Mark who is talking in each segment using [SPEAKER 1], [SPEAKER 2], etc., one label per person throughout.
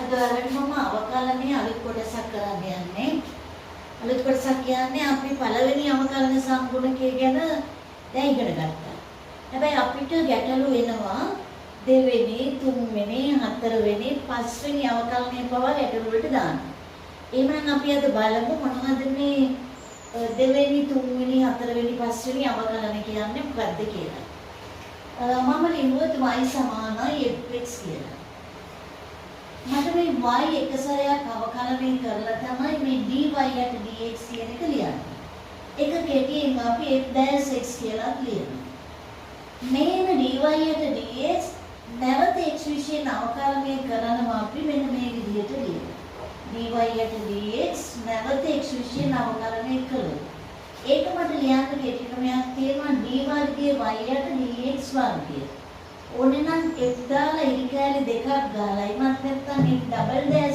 [SPEAKER 1] අද ඔයාලට මම අවකලනයේ අලුත් කොටසක් කරන්න යන්නේ. අලුත් කොටසක් කියන්නේ අපි පළවෙනි අවකලන සම්ගුණකය ගැන දැන් ඉගෙන ගත්තා. හැබැයි අපිට ගැටලු වෙනවා දෙවෙනි, තුන්වෙනි, හතරවෙනි, පස්වෙනි අවකලනය පවා ගැටලු වලට දාන්න. එහෙනම් අපි අද බලමු මොනවද මේ දෙවෙනි, තුන්වෙනි, හතරවෙනි, පස්වෙනි අවකලන කියන්නේ මොකක්ද කියලා. මම ලියුවා y සමානයි fx කියලා. මට මේ y එක සැරයක් අවකලනය කරලා තමයි මේ dy යට dx කියන එක ලියන්නේ. ඒක කෙටියෙන් අපි f'(x) කියලා ලියනවා. මේන dy යට dx නැවත x විශේෂයෙන් අවකලනය කරනවා අපි මෙන්න මේ විදිහට ලියනවා. dy යට dx නැවත x විශේෂයෙන් අවකලනය කළොත් ඒක මට ලියන්න කෙටි ක්‍රමයක් තියෙනවා d වර්ගයේ y යට dx වර්ගය. ඕනේ නම් f දාලා ඉරිකැලි දෙකක් ගාලා ඉමත් නැත්නම්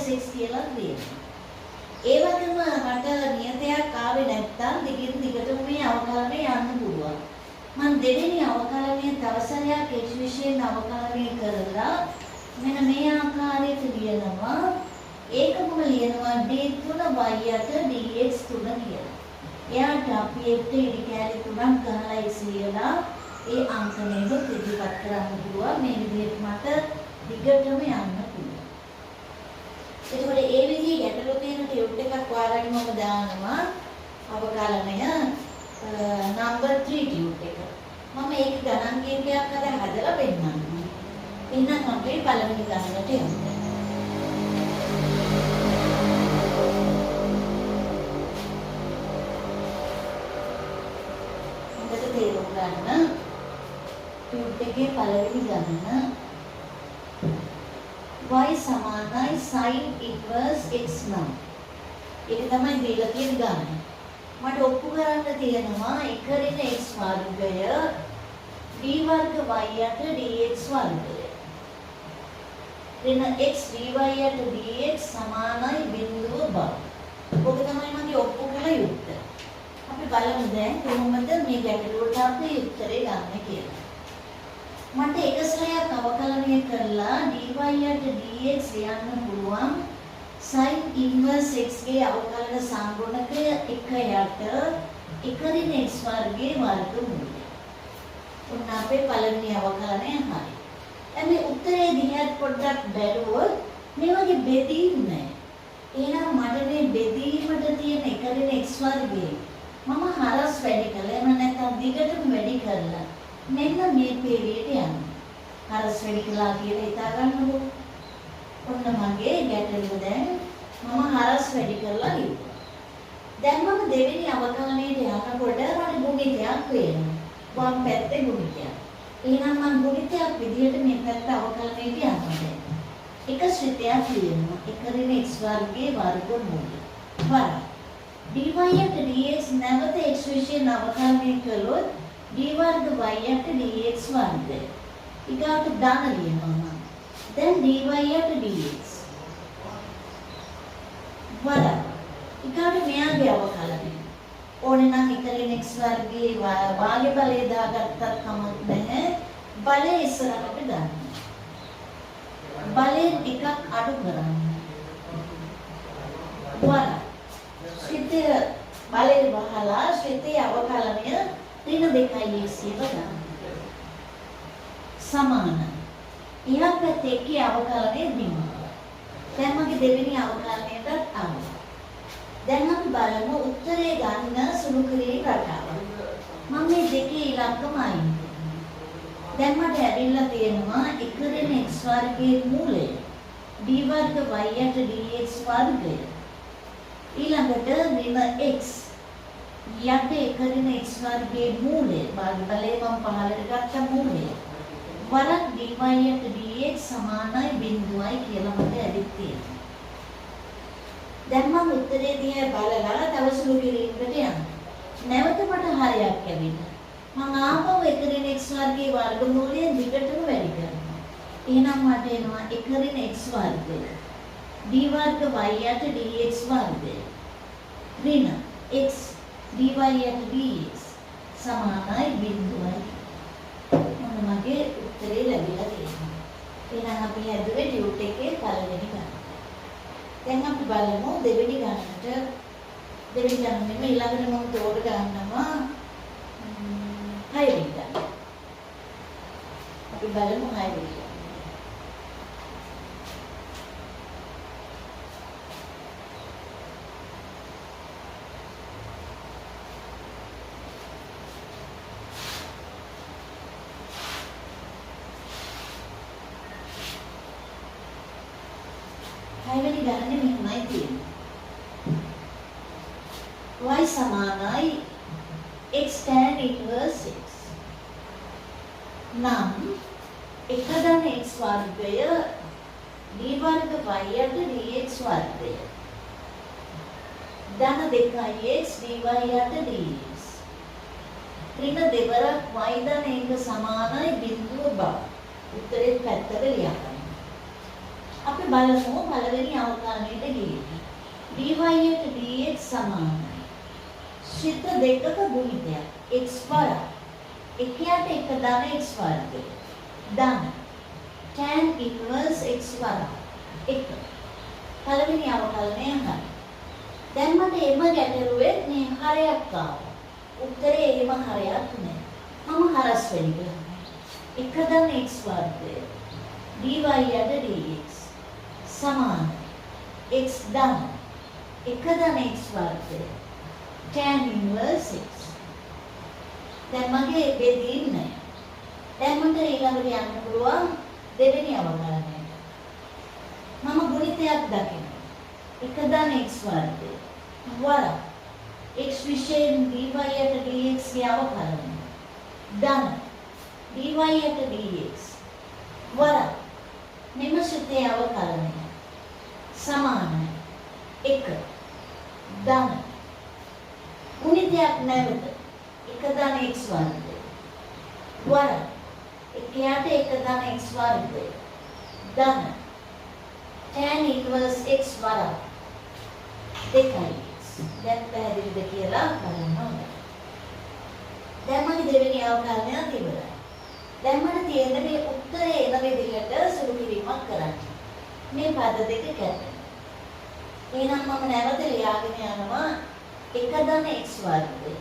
[SPEAKER 1] f'(x) කියලා ලියනවා. ඒ වගේම මට නියතයක් ආවේ නැත්නම් දිගින් දිගටම මේ අවකලනය යන්න පුළුවන්. මම දෙවෙනි අවකලනය තව සැරයක් x විශේෂයෙන් අවකලනය කරලා මෙන්න මේ ආකාරයට ලියනවා. ඒකම ලියනවා d3 y යට dx 3 කියලා. එයාට අපි f ඉරිකැලි 3ක් ගහලා x ලියලා ඒ අංක නේද ඉදිරිපත් කරන්න පුළුවන්. මේ විදිහට මට දිගටම යන්න පුළුවන්. එතකොට ඒ විදිහේ ගැටලු තියෙන ටියුට් එකක් ඔයාලට මම දානවා අවකලනය නම්බර් 3 ටියුට් එක. මම ඒක ගණන් කීපයක් අර හදලා පෙන්නන්නම්. එහෙනම් අපි පළවෙනි ගණනට යමු. හොඳට තේරුම් ගන්න. ටියුට් එකේ පළවෙනි ගණන y සමානයි sin inverse x නම්. ඒක තමයි දීලා තියෙන ගණන. මට ඔප්පු කරන්න තියෙනවා 1 x වර්ගය d වර්ග y යට dx වර්ගය. එන x dy යට dx සමානයි බිඳුව බව. ඔක තමයි මගේ ඔප්පු කළ යුත්තේ. අපි බලමු දැන් කොහොමද මේ ගැටලුවට අපි උත්තරේ ගන්න කියලා. මට එක සැරයක් අවකලනය කරලා dy යට dx ලියන්න පුළුවන් sin inverse x ගේ අවකලන සම්ගුණකය 1 යට 1 x වර්ගයේ වර්ගමූලය. උන්න අපේ පළවෙනි අවකලනය හරි. දැන් මේ උත්තරේ දිහාට පොඩ්ඩක් බැලුවොත් මේ වගේ බෙදීම් නැහැ. එහෙනම් මට මේ බෙදීමට තියෙන 1 x වර්ගයේ මම හරස් වැඩි කළා. එහෙම නැත්නම් දිගටම වැඩි කරලා මෙන්න මේ පෙළියට යනවා. හරස් වැඩි කළා කියලා හිතා ගන්නකො. ඔන්න මගේ ගැටලුව දැන් මම හරස් වැඩි කරලා ලියුවා. දැන් මම දෙවෙනි අවකලනයට යනකොට මට ගුණිතයක් වෙනවා. වම් පැත්තේ ගුණිතයක්. එහෙනම් මම ගුණිතයක් විදිහට මේ පැත්ත අවකලනයට යනවා. එක ශ්‍රිතයක් ලියනවා. 1 x වර්ගයේ වර්ගමූලය. වරක්. dy යට dx නැවත x විශේෂයෙන් අවකලනය කළොත් d වර්ග y යට dx වර්ගය. ඊගාට ධන ලියනවා. දැන් dy යට dx වරක්. ඊගාට මෙයාගේ අවකලනය. ඕනේ නම් 1 x වර්ගයේ වාගේ බලය දාගත්තත් කමක් නැහැ. බලය ඉස්සරහට ගන්න. බලයෙන් ටිකක් අඩු කරන්න. වරක්. ශ්‍රිතය බලය වහලා ශ්‍රිතයේ අවකලනය ඍණ 2x ගන්න. සමාන. ඊළඟ පැත්තේ එකේ අවකලනය දිනන. දැන් මගේ දෙවෙනි අවකලනයටත් ආවා. දැන් අපි බලමු උත්තරේ ගන්න සුළු කිරීම රටාව. මම මේ දෙකේ ඉලක්කම අයින් කරනවා. දැන් මට ඇවිල්ලා තියෙනවා 1 x වර්ගයේ මූලය d වර්ග y යට dx වර්ගය. ඊළඟට ඍණ x යට 1 x වර්ගයේ මූලය බලය මම පහළට ගත්ත මූලය වරක් dy යට dx සමානයි බිඳුවයි කියලා මට ඇවිත් තියෙනවා. දැන් මම උත්තරේ දිහා බලලා තව සුළු කිරීමකට යනවා. නැවත මට හරයක් ඇවිල්ලා. මම ආපහු 1 x වර්ගයේ වර්ගමූලය දිගටම වැඩි කරනවා. එහෙනම් මට එනවා 1 x වර්ගය d වර්ග y යට dx වර්ගය ඍණ x dy යට dx සමානයි බිඳුවයි. මගේ උත්තරේ ලැබිලා තියෙනවා. එහෙනම් අපි හැදුවේ ටියුට් එකේ පළවෙනි ගණන. දැන් අපි බලමු දෙවෙනි ගණනට ඊළඟට මම තෝර ගන්නවා 6 වෙනි ගණන. අපි බලමු 6 වෙනි ගණන. හයවෙනි ගණනේ මෙහෙමයි තියෙන්නේ. y සමානයි x tan inverse x. නම් 1 ධන x වර්ගය d වර්ග y යට dx වර්ගය. ධන 2x dy යට dx. ඍණ දෙවරක් y ධන 1 සමානයි බිඳුව බව. උත්තරේ පැත්තට ලියා ගන්න. අපි බලමු පළවෙනි අවකාශයට ගිහින් dy යට dx සමානයි ශ්‍රිත දෙකක ගුණිතයක් x වරක් එකයට එක ධන x වර්ගය ධන tan inverse x වරක් එක පළවෙනි අවකලනය හරි. දැන් මට එම ගැටලුවේ මේ හරයක් ආවා. උත්තරේ එහෙම හරයක් නෑ. මම හරස් වෙලි ගන්නවා. එක ධන x වර්ගය dy යට dx समान x धन एक धन x वर्ग tan inverse x. දැන් මගේ බෙදීම් නෑ. දැන් මට ඊළඟට යන්න පුළුවන් දෙවෙනි අවකලනයට. මම ගුණිතයක් දකිනවා. එක ධන x වර්ග වරක් x විශේෂයෙන් dy යට dx ගේ අවකලනය. ධන dy යට dx වරක් මෙම ශ්‍රිතයේ අවකලනය. සමානයි 1 ධන ගුණිතයක් නැවත 1 ධන x වර්ගය වර එකයට 1 ධන x වර්ගය ධන tan inverse x වර 2x. දැන් පැහැදිලිද කියලා බලන්න ඕනේ. දැන් මගේ දෙවෙනි අවකලනය ඉවරයි. දැන් මට තියෙන මේ උත්තරේ එන විදිහට සුළු කිරීමක් කරන්න. මේ පද දෙක කැපෙන. එහෙනම් මම නැවත ලියාගෙන යනවා 1 ධන x වර්ගය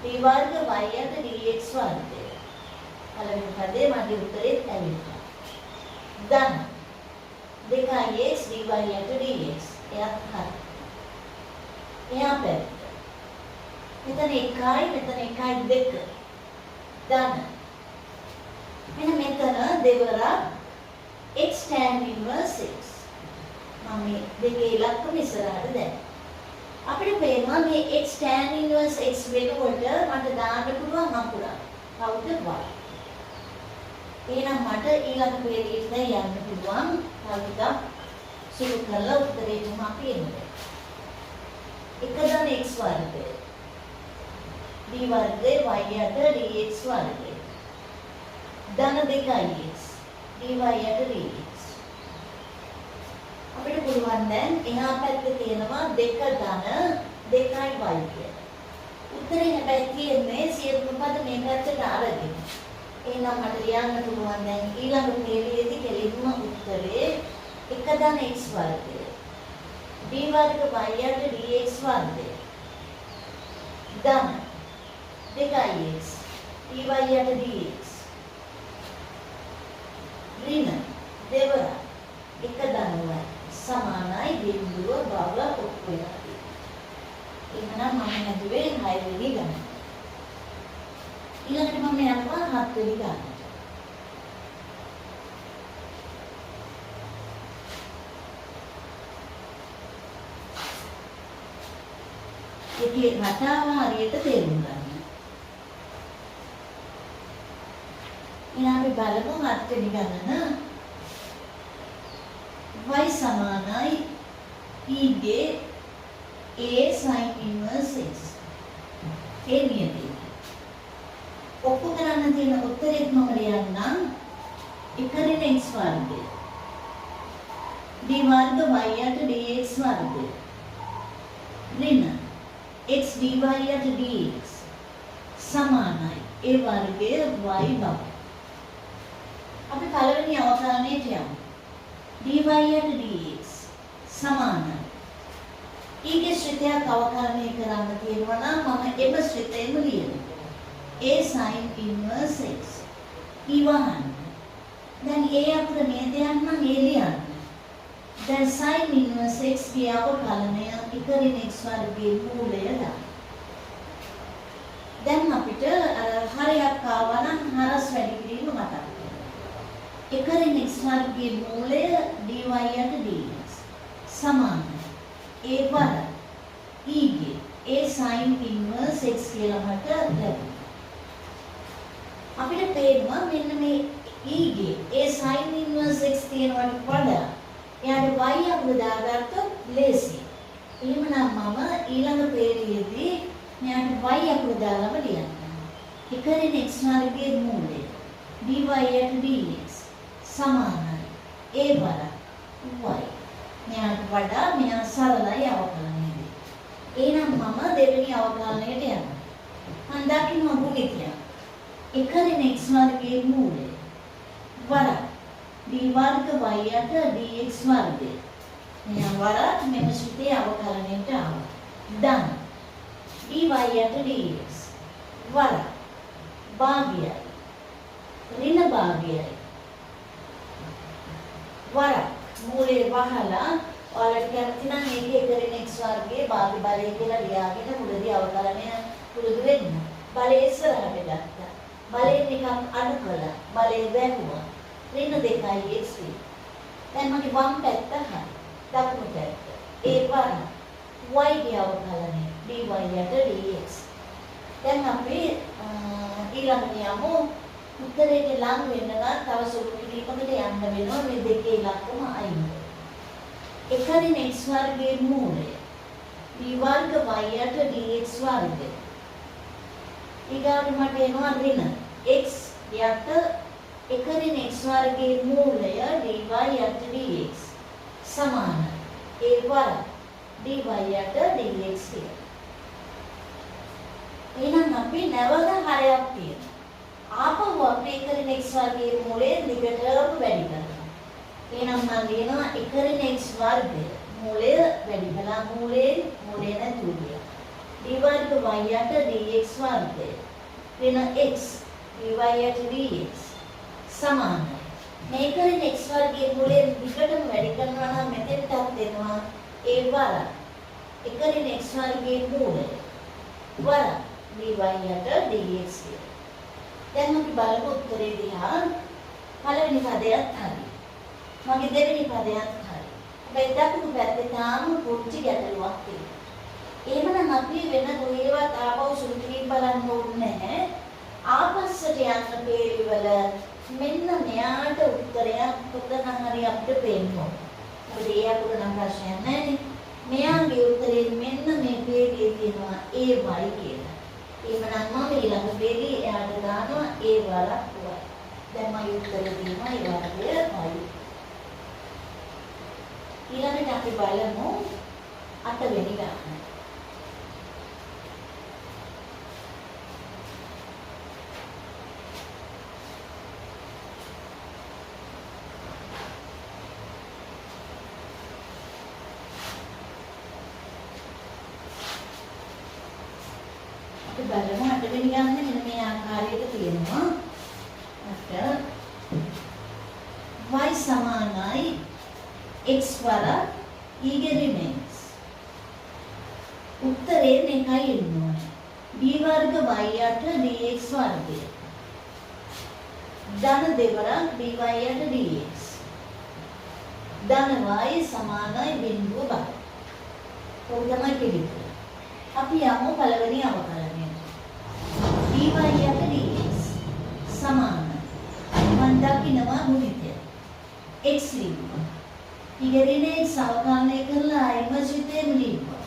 [SPEAKER 1] d වර්ග y යට dx වර්ගය. පළවෙනි පදේ මගේ උත්තරේ ඇවිල්ලා. ධන 2x dy යට dx. එයත් හරි. එයා පැත්ත. මෙතන 1යි මෙතන 1යි 2. ධන මෙන්න මෙතන දෙවරක් x tan inverse x. මම මේ දෙකේ ඉලක්කම ඉස්සරහට දැන්. අපිට පේනවා මේ x tan inverse x වෙනකොට මට දාන්න පුළුවන් අකුරක්. කවුද y. එහෙනම් මට ඊළඟ පෙළේට දැන් යන්න පුළුවන්. තව ටිකක් සුළු කරලා උත්තරේටම අපි එන්නේ. 1 ධන x වර්ගය d වර්ගය y යට dx වර්ගය. ධන 2x dy යට dx. අපිට පුළුවන් දැන් එහා පැත්තේ තියෙනවා 2 ධන 2y කියලා. උත්තරේ හැබැයි තියෙන්නේ සියලුම පද මේ පැත්තට අරගෙන. එහෙනම් මට ලියන්න පුළුවන් දැන් ඊළඟ පෙළේදී කෙලින්ම උත්තරේ 1 ධන x වර්ගය d වර්ග y යට dx වර්ගය. ධන 2x dy යට dx. ඍණ දෙවරක් 1 ධන y සමානයි බිඳුව බව ඔප්පු වෙනවා. එහෙනම් මම හදුවේ 6 වෙනි ගණන. ඊළඟට මම යනවා 7 වෙනි ගණනට. ඒකේ රටාව හරියට තේරුම් ගන්න. ඊළඟ අපි බලමු 7 වෙනි ගණන. y සමානයි e ගේ a sin inverse x. ඒ නියතිය. ඔප්පු කරන්න තියෙන උත්තරෙත් මම ලියන්නම් 1 ඍණ x වර්ගය d වර්ග y යට dx වර්ගය ඍණ x dy යට dx සමානයි a වර්ගය y බව. අපි පළවෙනි අවසානයේ යමු. dy යට dx සමානයි. ඊගේ ශ්‍රිතයක් අවකලනය කරන්න තියෙනවා නම් මම එම ශ්‍රිතයම ලියනවා. A sin inverse x. ඊවහන්න. දැන් A අකුර නේද යන්න A ලියන්න. දැන් sin inverse x ගේ අවකලනය ඉකරින් x වර්ගයේ මූලය දාන්න. දැන් අපිට හරයක් ආවා නම් හරස් වැඩි කිරීම මතක් කරගන්න. එකරින් x වර්ගයේ මූලය dy යට dx සමානයි. ඒ වර ඊගේ a sin inverse x කියලා මට ලැබුණා. අපිට පේනවා මෙන්න මේ ඊගේ a sin inverse x තියෙනවට වඩා එයාට y අකුර දාගත්තොත් ලේසියි. එහෙමනම් මම ඊළඟ පේළියේදී මෙයාට y අකුර දාලාම ලියන්න. එකරින් x වර්ගයේ මූලය dy යට dx සමානයි. ඒ වර y. මෙයාට වඩා මෙයා සරලයි අවකලනයේදී. එහෙනම් මම දෙවෙනි අවකලනයට යනවා. මම දකින්න ගුණිතය. එකරින් x වර්ගයේ මූලය වර d වර්ග y යට dx වර්ගය. මෙයා වර මෙම ශ්‍රිතයේ අවකලනයට ආවා. දන් dy යට dx වර භාගයයි ඍණ භාගයයි වර මූලයේ වහලා ඔයාලට කැමති නම් මේකේ එකරින් x වර්ගයේ භාග බලය කියලා ලියාගෙන මුලදී අවකලනය පුරුදු වෙන්න. බලය ඉස්සරහට ගත්තා. බලයෙන් එකක් අඩු කළා. බලය වැහුවා. ඍණ 2යි x වේ. දැන් මගේ වම් පැත්ත හරි. දකුණු පැත්ත. ඒ වර y ගේ අවකලනය dy යට dx. දැන් අපි ඊළඟට යමු උත්තරයට ලං වෙන්න නම් තව සුළු කිරීමකට යන්න වෙනවා මේ දෙකේ ඉලක්කම අයින්. එකරින් x වර්ගයේ මූලය d වර්ග y යට dx වර්ගය. ඊගාට මට එනවා ඍණ x යට එකරින් x වර්ගයේ මූලය dy යට dx සමානයි. ඒ වර dy යට dx කියලා. එහෙනම් අපි නැවත හරයක් තියෙනවා. ආපහු අපි එකරින් x වර්ගයේ මූලය දිගටම වැඩි කරනවා. එහෙනම් මම ලියනවා එකරින් x වර්ගය මූලය වැඩි කළා මූලය නැතුව ගියා. d වර්ග y යට dx වර්ගය. ඍණ x dy යට dx සමානයි. මේකරින් x වර්ගයේ මූලය දිගටම වැඩි කරනවා නම් මෙතෙන්ටත් දෙනවා ඒ වර එකරින් x වර්ගයේ මූලය වර dy යට dx කියලා. දැන් අපි බලමු උත්තරේ දිහා. පළවෙනි පදයත් හරි. මගේ දෙවෙනි පදයත් හරි. හැබැයි දකුණු පැත්තේ තාම පුංචි ගැටලුවක් තියෙනවා. එහෙමනම් අපි වෙන දුවේවත් ආපහු සුළු කිරීම බලන්න ඕනේ නැහැ. ආපස්සට යන්න පේළිවල මෙන්න මෙයාට උත්තරයක් කොතන හරි අපිට පේනවා. මොකද ඒ අකුර නම් ප්‍රශ්නයක් නැහැ. මෙයාගේ උත්තරේ මෙන්න මේ පේළියේ තියෙනවා AY කියලා. එහෙමනම් මම ඊළඟ පේළියේ එයාට දානවා A වරක් y. දැන් මම උත්තරේ දෙනවා ඒ වර්ගය y. ඊළඟට අපි බලමු 8 වෙනි ගාන. බලමු 8 වෙනි ගානේ මෙන්න මේ ආකාරයට තියෙනවා. y සමානයි x වර ඊගේ රිමේන්ස්. උත්තරේ මේකයි එන්නේ. d වර්ග y යට dx වර්ගය. ධන දෙවරක් dy යට dx. ධන y සමානයි බිඳුව බයි. ඔය තමයි පිළිතුර. අපි යමු පළවෙනි අවකලනයට. dy යට dx සමානයි. මම දකිනවා ගුණිතය. x ලියුවා. ඊගරිනේ x අවකලනය කරලා එම ශ්‍රිතයෙන් ලියුවා.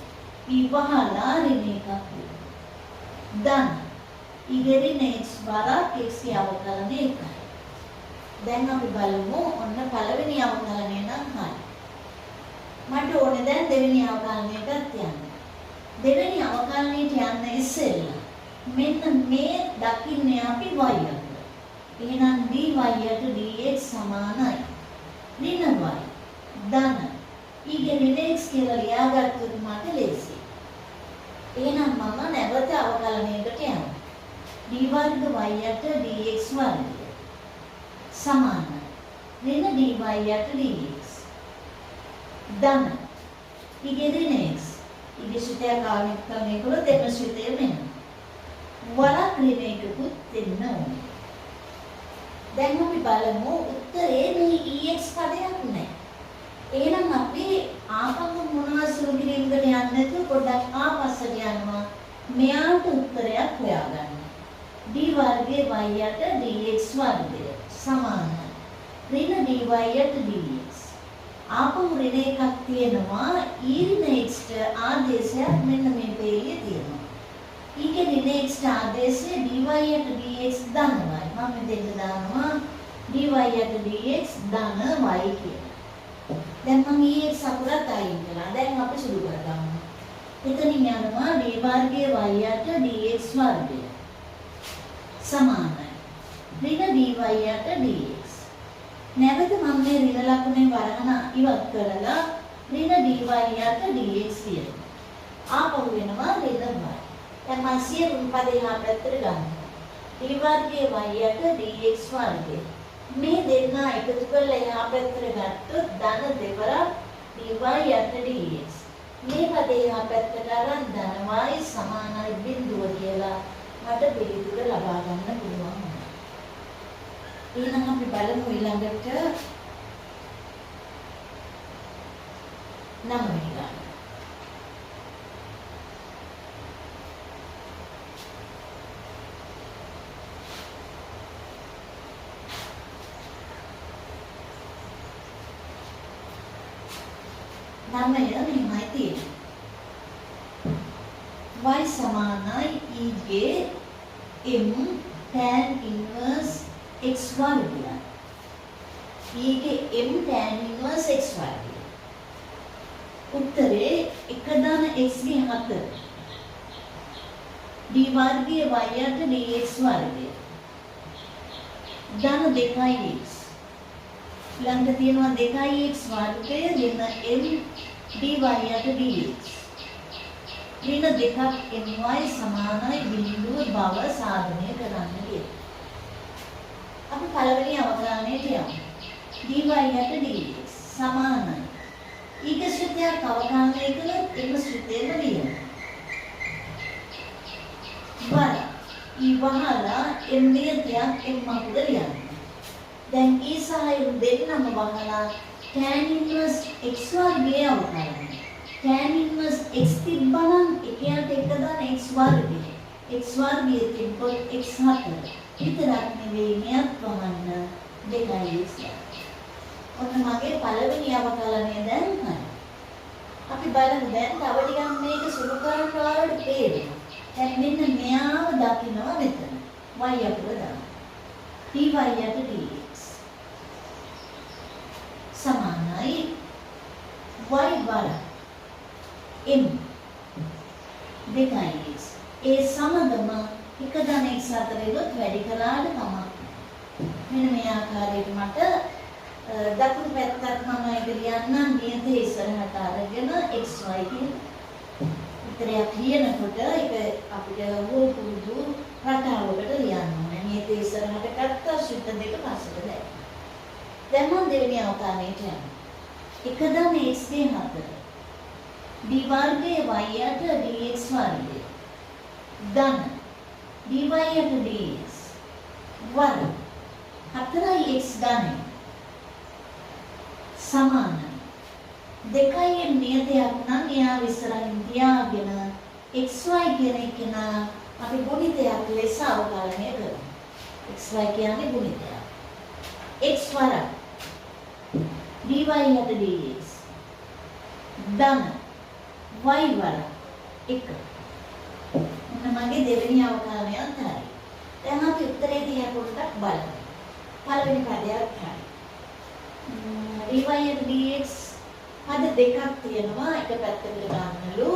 [SPEAKER 1] ඊ වහලා ඍණ එකක් ලියුවා. ධන ඊගරිනේ x වරක් x ගේ අවකලනය එකයි. දැන් අපි බලමු ඔන්න පළවෙනි අවකලනය නම් හරි. මට ඕනේ දැන් දෙවෙනි අවකලනයටත් යන්න. දෙවෙනි අවකලනයට යන්න ඉස්සෙල්ලා මෙන්න මේ දකින්නේ අපි y අකුර. එහෙනම් dy යට dx සමානයි ඍණ y ධන ඊගේ ඍණ කියලා ලියාගත්තොත් මට ලේසි. එහෙනම් මම නැවත අවකලනයකට යනවා. d වර්ග y යට dx වර්ගය සමානයි ඍණ dy යට dx ධන ඉගෙරින x ඉදිරියට කාණික ක්‍රමයේ කුල දෙන ශ්‍රිතය මෙන්න වරක් ඍණ එකකුත් දෙන්න ඕනේ. දැන් අපි බලමු උත්තරේ මේ ex පදයක් නැහැ. එහෙනම් අපි ආපහු මොනවා සුළු කිරීමකට යන්නේ නැතුව පොඩ්ඩක් ආපස්සට යනවා. මෙයාට උත්තරයක් හොයාගන්න. d වර්ගයේ y යට dx වර්ගය සමානයි ඍණ dy යට dx. ආපහු ඍණ එකක් තියෙනවා e ඍණ x ට ආදේශයක් මෙන්න මේ පේළිය තියෙනවා. ඊගේ ඍණ x ට ආදේශය dy යට dx ධනයි. මම මෙතෙන් දානවා dy යට dx ධන y කියලා. දැන් මම ex අකුරත් අයින් කළා. දැන් අපි සුළු කරගමු. එතනින් යනවා d වර්ගයේ y යට dx වර්ගය සමානයි ඍණ dy යට dx. නැවත මම මේ ඍණ ලකුණේ වරහන ඉවත් කරලා ඍණ dy යට dx කියනවා. ආපහු වෙනවා ඍණ y. දැන් මම සියලු පද එහා පැත්තට ගන්නවා. d වර්ගයේ y යට dx වර්ගය. මේ දෙන්න එකතු කරලා එහා පැත්තට ගත්තොත් ධන දෙවරක් dy යට dx. මේ පදේ එහා පැත්තට අරන් ධන y සමානයි බිඳුව කියලා මට පිළිතුර ලබා ගන්න පුළුවන්. ඊළඟ අපි බලමු ඊළඟට 9 වෙනි ගාන. නමය මෙහෙමයි තියෙන්නේ. y සමානයි e ගේ m tan inverse x වර්ගය. e ගේ m tan inverse x වර්ගය. උත්තරේ 1 දාන x ගේ 4. d වර්ගයේ y යට dx වර්ගය. ධන 2x. ළඟ තියෙනවා 2x වර්ගය දෙන m dy යට dx. ඍණ දෙකක් my සමානයි බිඳුව බව සාධනය කරන්න කියලා. අපි පළවෙනි අවකලනයට යමු. dy යට dx සමානයි. ඊක ශ්‍රිතයක් අවකලනය කළොත් එම ශ්‍රිතයම ලියමු. වර ඊවහලා m නියතයක් m අකුර ලියන්න. දැන් e සහ m දෙන්නම වහලා tan inverse x වර්ගයේ අවකලනය. tan inverse x තිබ්බනම් එකයට එක දාන x වර්ගය. x වර්ගයේ තිබ්බොත් x 4. විතරක් නෙවෙයි මෙයත් වහන්න 2x. ඔන්න මගේ පළවෙනි අවකලනය දැන් හරි. අපි බලමු දැන් තව ටිකක් මේක සුළු කරන්න ඔයාලට පේනවා. දැන් මෙන්න මෙයාව දකින්නවා මෙතන. y අකුර දාන්න. dy යට dx සමානයි y වර m 2x. ඒ සමගම එක ධන x අතරේලොත් වැඩි කළාට කමක්. මෙන්න මේ ආකාරයට මට දකුණු පැත්තට මම ඒක ලියන්නම් නියත ඉස්සරහට අරගෙන xy කියන උත්තරයක් ලියනකොට ඒක අපිට වුරුදු රටාවකට ලියන්න ඕනේ. නියත ඉස්සරහට ගත්තා ශ්‍රිත දෙක පස්සට දැම්මා. දැන් මම දෙවෙනි අවතාරයට යනවා. එක ධන x ගේ 4. d වර්ගයේ y යට dx වර්ගය. ධන dy යට dx වර 4x ධනය සමානයි. 2m නියතයක් නම් එයා ඉස්සරහින් තියාගෙන xy කියන එක අපි ගුණිතයක් ලෙස අවකලනය කරමු. xy කියන්නේ ගුණිතයක්. x වර dy යට dx ධන y වර 1. ඔන්න මගේ දෙවෙනි අවකලනයත් හරි. දැන් අපි උත්තරේ දිහා පොඩ්ඩක් බලමු. පළවෙනි පදයක් හරි. dy යට dx පද දෙකක් තියෙනවා එක පැත්තකට ගන්නලු.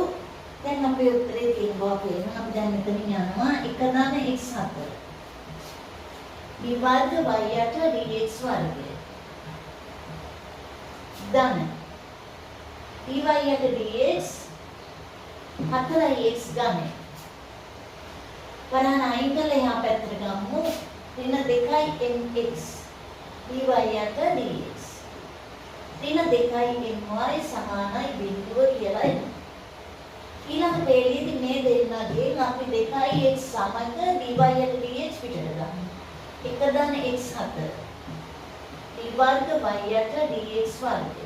[SPEAKER 1] දැන් අපේ උත්තරේ තියෙනවා පේනවා. අපි දැන් මෙතනින් යනවා 1 දාන x 4. d වර්ග y යට dx වර්ගය. ධන dy යට dx 4x ගන්න. වරහන් අයින් කරලා එහා පැත්තට ගමු. ඍණ 2යි mx dy යට dx. ඍණ 2යි my සමානයි බිඳුව කියලා එනවා. ඊළඟ පේළියේදී මේ දෙන්නගේ අපි 2x සමග dy යට dx පිටට ගන්න. 1 දන x4 d වර්ග y යට dx වර්ගය.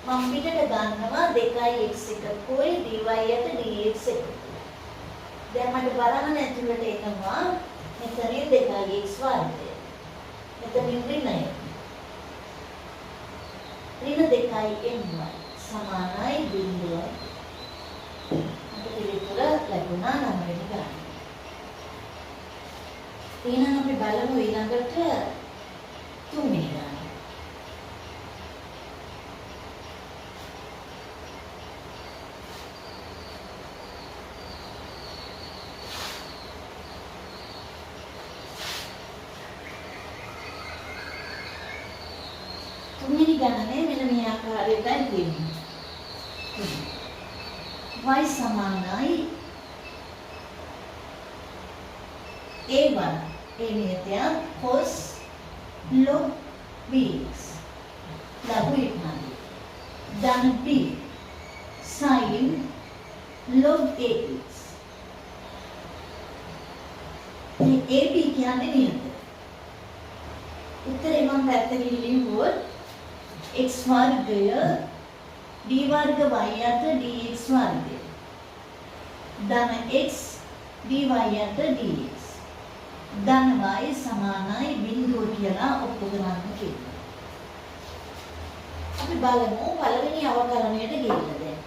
[SPEAKER 1] මම පිටට ගන්නවා 2x එකකුයි dy යට dx එකකුයි. දැන් මට බලන්න ඇතුළට එනවා මෙතනින් 2x වර්ගය. මෙතනින් ඍණය. ඍණ 2y my සමානයි බිඳුවයි. මට පිළිතුර ලැබුණා 9 වෙනි ගාන. එහෙනම් අපි බලමු ඊළඟට 3 වෙනි ගාන. තුන්වෙනි ගණනේ මෙන්න මේ ආකාරයටයි තියෙන්නේ. y සමානයි a1 ඒ නියතයක් cos log bx ලඝු ඉක්මනයි. ධන b sin log ax. මේ ab කියන්නේ නියත. උත්තරේ මම පැත්තකින් ලියුවොත් x වර්ගය d වර්ග y යට dx වර්ගය ධන x dy යට dx ධන y සමානයි බිඳුව කියලා ඔප්පු කරන්න කියනවා. අපි බලමු පළවෙනි අවකලනයට ගිහිල්ලා දැන්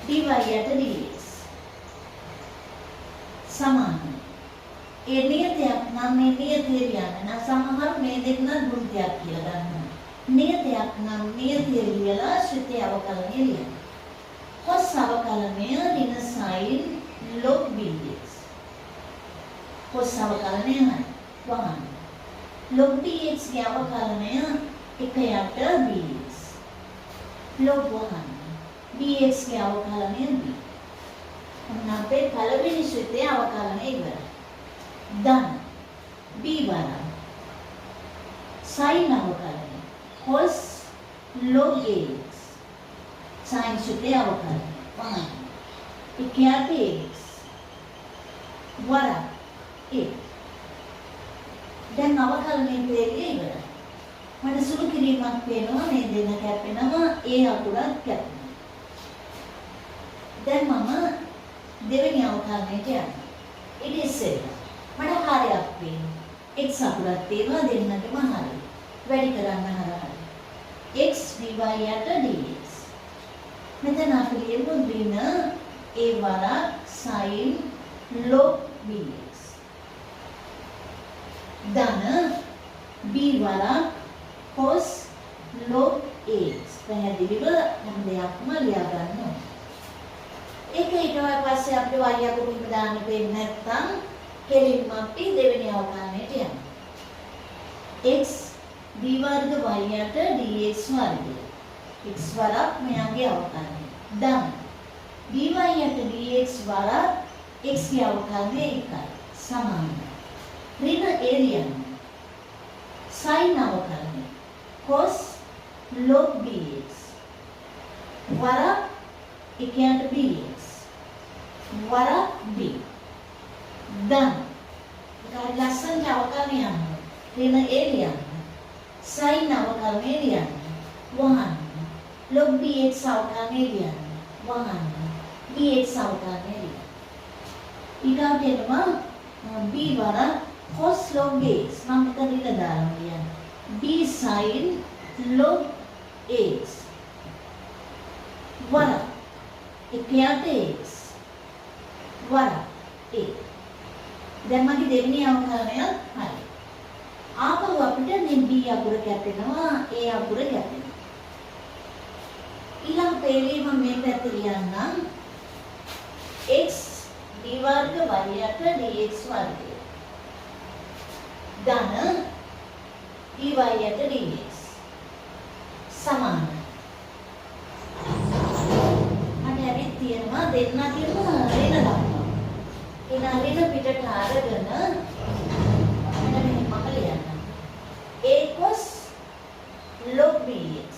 [SPEAKER 1] dy යට dx සමානයි. ඒ නියතයක් නම් මේ නියතය ලියන්න. සමහර මේ දෙක නම් ගුණිතයක් කියලා ගන්නවා. නියතයක් නම් නියතය ලියලා ශ්‍රිතය අවකලනය ලියන්න. cos අවකලනය ඍණ sin log bx. cos අවකලනය වහන්න. log bx ගේ අවකලනය 1 යට bx. log වහන්න. bx ගේ අවකලනය b. මොන අපේ පළවෙනි ශ්‍රිතය අවකලනය ඉවරයි. ධන b වරන් sin අවකලනය cos log ax sin ශ්‍රිතය අවකලනය වහන්න. 1 යට x වරන් a. දැන් අවකලනයේ පෙළිය ඉවරයි. මට සුළු කිරීමක් පේනවා මේ දෙන්න කැපෙනවා a අකුරක් කැපෙනවා. දැන් මම දෙවෙනි අවකලනයට යනවා. ඊට ඉස්සෙල්ලා මට හරයක් පේනවා. x අකුරක් තියෙනවා දෙන්නගේම හරය. වැඩි කරන්න හරහා. x dy යට dx. මෙතන අපි ලියමු ඍණ a වරක් sin log bx. ධන b වරක් cos log ax. පැහැදිලිව හැම දෙයක්ම ලියා ගන්න ඕනේ. ඒක ඊට පස්සේ අපිට y අකුරු දාන්න දෙන්නේ නැත්නම් කෙලින්ම අපි දෙවෙනි අවකලනයට යනවා. x d වර්ග y යට dx වර්ගය. x වරක් මෙයාගේ අවකලනය. ධන dy යට dx වරක් x ගේ අවකලනය 1යි. සමානයි. ඍණ a ලියන්න. sin අවකලනය cos log bx වරක් 1 යට bx වරක් b. ධන ඒක ලස්සනට අවකලනය යනවා. ඍණ a ලියන්න. sin අවකලනය ලියන්න. වහන්න. log bx අවකලනය ලියන්න. වහන්න. bx අවකලනය ලියන්න. ඊගාට එනවා b වරක් cos log ax. මම මෙතන ඍණ දානවා ලියන්න. b sin log ax වරක් 1 යට x වරක් a. දැන් මගේ දෙවෙනි අවකලනය හරි. ආපහු අපිට මේ b අකුර කැපෙනවා a අකුර කැපෙනවා. ඊළඟ පේළිය මම මේ පැත්තට ලියන්නම්. x d වර්ග y යට dx වර්ගය. ධන dt dx සමානයි. අනේ අපි තියෙනවා දෙන්නාගේම ඍණ ලක්ෂණ. එන ඍණ පිටට අරගෙන මෙන්න මෙහෙම ලියන්න. a cos log bx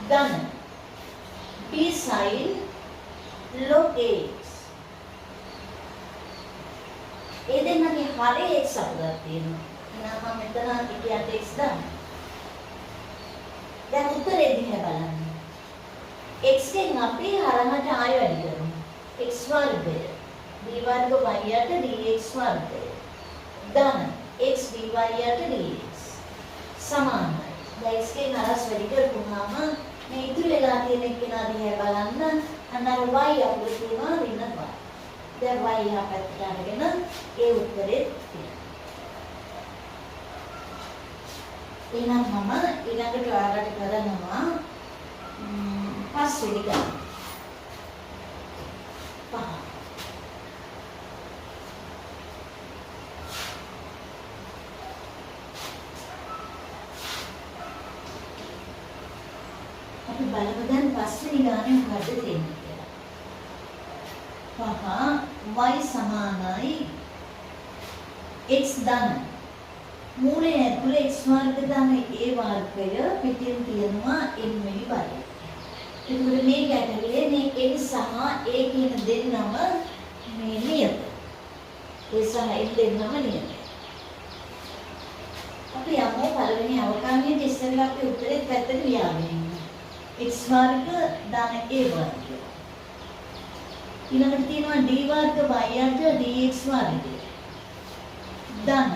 [SPEAKER 1] ධන b sin log ax. ඒ දෙන්නගේ හරය x අතර තියෙනවා. එහෙනම් මම මෙතන ඉතියට x දාන්න. දැන් උත්තරේ දිහා බලන්න. x ගෙන් අපි හරහට ආය වැඩි කරමු. x වර්ගය b වර්ග y යට dx වර්ගය ධන x dy යට dx සමානයි. දැන් x ගෙන් හරස් වැඩි කරපුවාම මේ ඉතුරු වෙලා තියෙන කෙනා දිහා බලන්න. අන්න අර y අපිට තියෙනවා ඍණ y. දැන් y යහ පැත්තට අරගෙන ඒ උත්තරේ තියෙනවා. එහෙනම් මම ඊළඟට ඔයාලට කරනවා පස්වෙනි ගණන. පහ. අපි බලමු දැන් පස්වෙනි ගණනේ මොකද තියෙන්නේ කියලා. පහ y සමානයි x ධන මූලයේ ඇතුලේ x වර්ග ධන a වර්ගය පිටින් තියෙනවා n වෙනි බලය. එතකොට මේ ගැටලුවේ මේ n සහ a කියන දෙන්නම මේ නියත. ඒ සහ n දෙන්නම නියත. අපි යමු පළවෙනි අවකාශයේ ඉස්සෙල්ලා අපි උත්තරේ පැත්තට ලියාගෙන ඉන්න. x වර්ග ධන a වර්ගය. ඊළඟට තියෙනවා d වර්ග y යට dx වර්ගය. ධන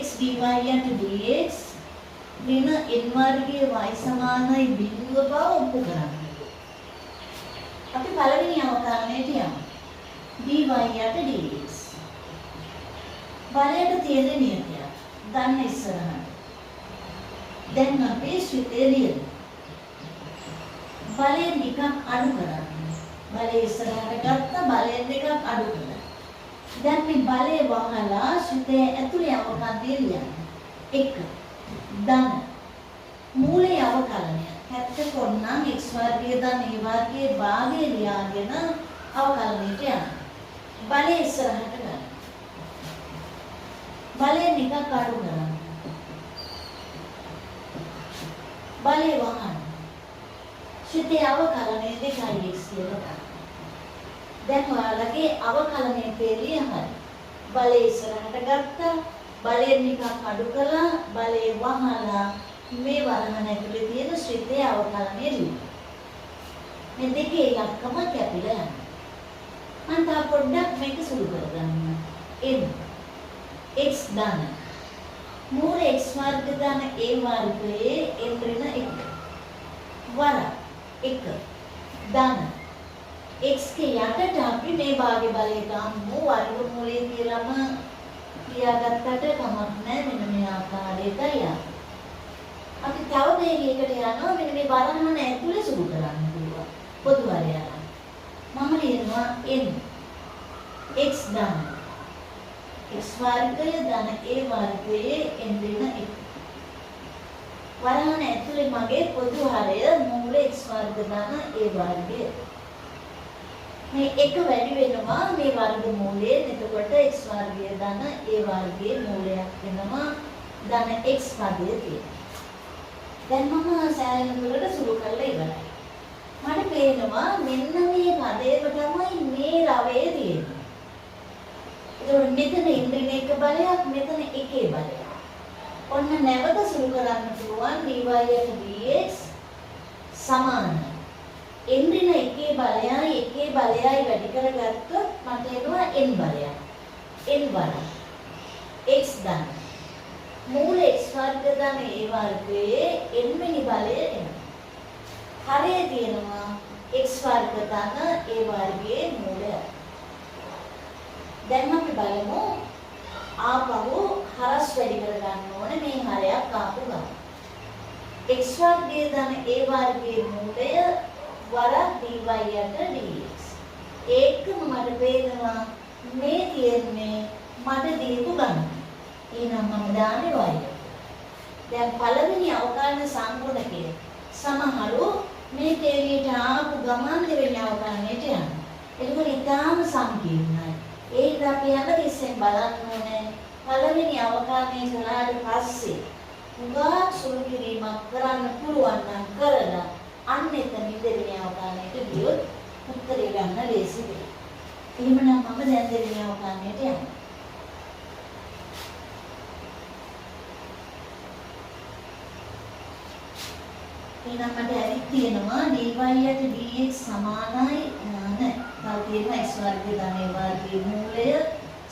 [SPEAKER 1] x dy යට dx ඍණ n වර්ගයේ y සමානයි බිඳුව බව ඔප්පු කරන්න. අපි පළවෙනි අවකාශයට යමු. dy යට dx. බලයට තියෙන නියතය. ගන්න ඉස්සරහට. දැන් අපි ශ්‍රිතය ලියමු. බලයෙන් ටිකක් අඩු කරන්න. බලය ඉස්සරහට ගත්ත බලයෙන් ටිකක් අඩු කරන්න. දැන් මේ බලය වහලා ශ්‍රිතය ඇතුලේ අවකාශය ලියන්න. 1 ධන මූලයේ අවකලනය 70 කොන්නම් x වර්ගය ධන a වර්ගයේ භාගය ලියාගෙන අවකලනයට යන්න. බලය ඉස්සරහට ගන්න. බලය ටිකක් අඩු කරන්න. බලය වහන්න. ශ්‍රිතය අවකලනය 2x කියලා ගන්න. දැන් ඔයාලගේ අවකලනයේ පෙළිය හරි. බලය ඉස්සරහට ගත්තා. බලයෙන් ටිකක් අඩු කළා. බලය වහලා මේ වරහන ඇතුලේ තියෙන ශ්‍රිතයේ අවකලනය ලියන්න. මේ දෙකේ ඉලක්කම කැපිලා යනවා. මම තා පොඩ්ඩක් මේක සුළු කරගන්න. n x ධන මූල x වර්ග ධන a වර්ගයේ n ඍණ 1 වර 1 ධන x ගේ යටට අපි මේ භාගයේ බලය ගමු. වර්ගමූලයේ තියලාම ලියාගත්තට කමක් නැහැ. මෙන්න මේ ආකාරයට යන්න. අපි තව දෙයකට යනවා. මෙන්න මේ වරහන ඇතුලේ සුළු කරන්න පුළුවන්. පොදු වරය යනවා. මම ලියනවා n x ධන x වර්ගය ධන a වර්ගයේ n ඍණ 1. වරහන ඇතුලේ මගේ පොදු හරය මූල x වර්ග ධන a වර්ගය. මේ එක වැඩි වෙනවා මේ වර්ගමූලයෙන්. එතකොට x වර්ගය ධන a වර්ගයේ මූලයක් වෙනවා ධන x පදයේ තියෙනවා. දැන් මම සෑහෙන දුරට සුළු කරලා ඉවරයි. මට පේනවා මෙන්න මේ පදේම තමයි මේ රවයේ තියෙන්නේ. ඒතකොට මෙතන ඉන්ද්‍රිය එක බලයක්, මෙතන එකේ බලයක්. ඔන්න නැවත සුළු කරන්න පුළුවන් dy යට dx සමානයි. ඉන්ද්‍රිය එකේ බලයයි එකේ බලයයි වැඩි කරගත්තොත් මට එනවා n බලයක්. n වර x ධන මූල x වර්ග ධන a වර්ගයේ n වෙනි බලය එනවා. හරයේ තියෙනවා x වර්ග ධන a වර්ගයේ මූලය. දැන් අපි බලමු ආපහු හරස් වැඩි කරගන්න ඕනේ මේ හරයක් ආපු ගමන්. x වර්ගයේ ධන a වර්ගයේ මූලය වර dy යට dx. ඒකම මට පේනවා මේ තියෙන්නේ මට දීපු ගණන. එහෙනම් මම දාන්නේ y. දැන් පළවෙනි අවකලන සංගුණකයේ සමහරු මේ තේරියට ආපු ගමන් දෙවෙනි අවකලනයට යනවා. ඒක ඉතාම සංකීර්ණයි. ඒක අපි හැමතිස්සෙම බලන්න ඕනේ. පළවෙනි අවකලනය කළාට පස්සේ උගා සුළු කිරීමක් කරන්න පුළුවන් නම් කරලා අන්න එතන දෙවෙනි අවකලනයට ගියොත් උත්තරේ ගන්න ලේසි වෙයි. එහෙමනම් මම දැන් දෙවෙනි අවකලනයට යනවා. එහෙනම් මට ඇවිත් තියෙනවා dy යට dx සමානයි නැහැ. තව තියෙනවා x වර්ගය ධන a වර්ගයේ මූලය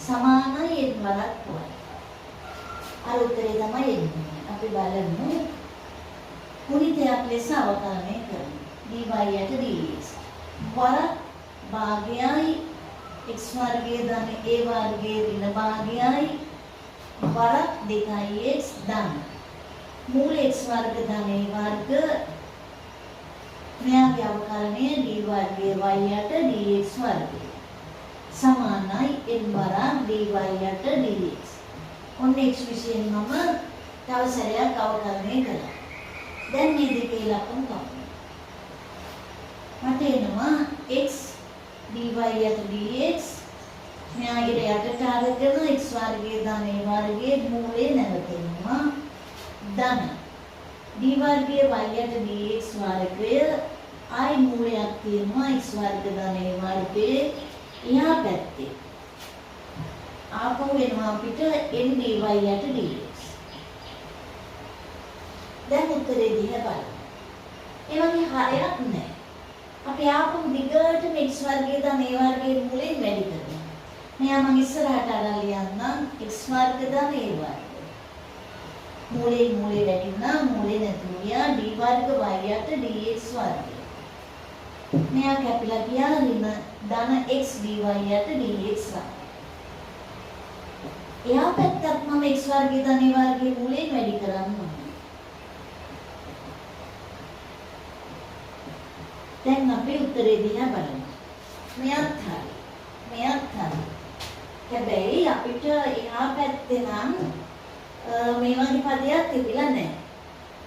[SPEAKER 1] සමානයි n වරක් y. අර උත්තරේ තමයි එන්නේ. අපි බලමු ගුණිතයක් ලෙස අවකලනය කරමු. dy යට dx වරක් භාගයයි x වර්ගයේ ධන a වර්ගයේ ඍණ භාගයයි වරක් 2x ධන मूल x वर्ग धन a वर्ग මෙයාගේ අවකලනය dy वर्ग y යට dx वर्ग සමානයි n වරක් dy යට dx. ඔන්න x විශයෙන් මම තව සැරයක් අවකලනය කළා. දැන් මේ දෙකේ ලකුණු ගමු. මට එනවා x dy යට dx මෙයාගේ යටට අරගෙන x වර්ගයේ ධන a වර්ගයේ මූලය නැවතෙනවා. ධන d වර්ගයේ y යට dx වර්ගය i මූලයක් තියෙනවා x වර්ග ධන a වර්ගයේ එහා පැත්තේ ආපහු වෙනවා අපිට n dy යට dx. දැන් උත්තරේ දිහා බලන්න. ඒ වගේ හරයක් නැහැ. අපි ආපහු දිගටම x වර්ගයේ ධන a වර්ගයේ මූලයෙන් වැඩි කරනවා. මෙයා මම ඉස්සරහට අරන් ලියන්නම් x වර්ග ධන a වර්ග मूले වැටුණා मूले නැතුව ගියා d වර්ග y යට dx වර්ගය. මෙයා කැපිලා ගියා ඍණ ධන x dy යට dx වර්ගය. එහා පැත්තත් මම x වර්ගයේ ධන a වර්ගයේ මූලයෙන් වැඩි කරන්න ඕනේ. දැන් අපි උත්තරේ දිහා බලමු. මෙයත් හරි. හැබැයි අපිට එහා පැත්තේ නම් මේ වගේ පදයක් තිබිලා නැහැ.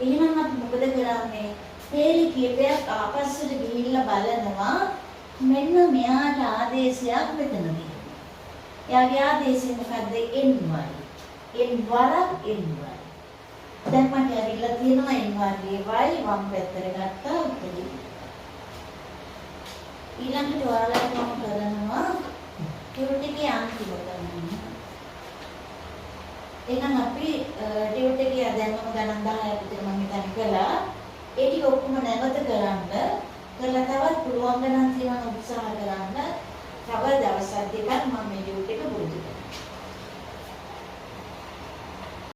[SPEAKER 1] එහෙනම් අපි මොකද කරන්නේ? හේලි කීපයක් ආපස්සට ගිහිල්ලා බලනවා. මෙන්න මෙයාට ආදේශයක් මෙතන තියෙනවා. එයාගේ ආදේශය මොකද්ද? n වර්ග. n වරක් n වර්ග. දැන් මට ඇවිල්ලා තියෙනවා n වර්ගයේ y වම් පැත්තට ගත්තා උත්තරේ. ඊළඟට ඔයාලට මම කරනවා ටියුට් අන්තිම කරනවා. එහෙනම් අපි ටියුට් එකේ දැන් මම ගණන් 10ක් විතර මම හිතන්නේ කළා. ඒ ටික ඔක්කොම නැවත කරලා තවත් පුළුවන් ගණන් තියන උත්සාහ කරන්න. තව දවස් දෙකක් මම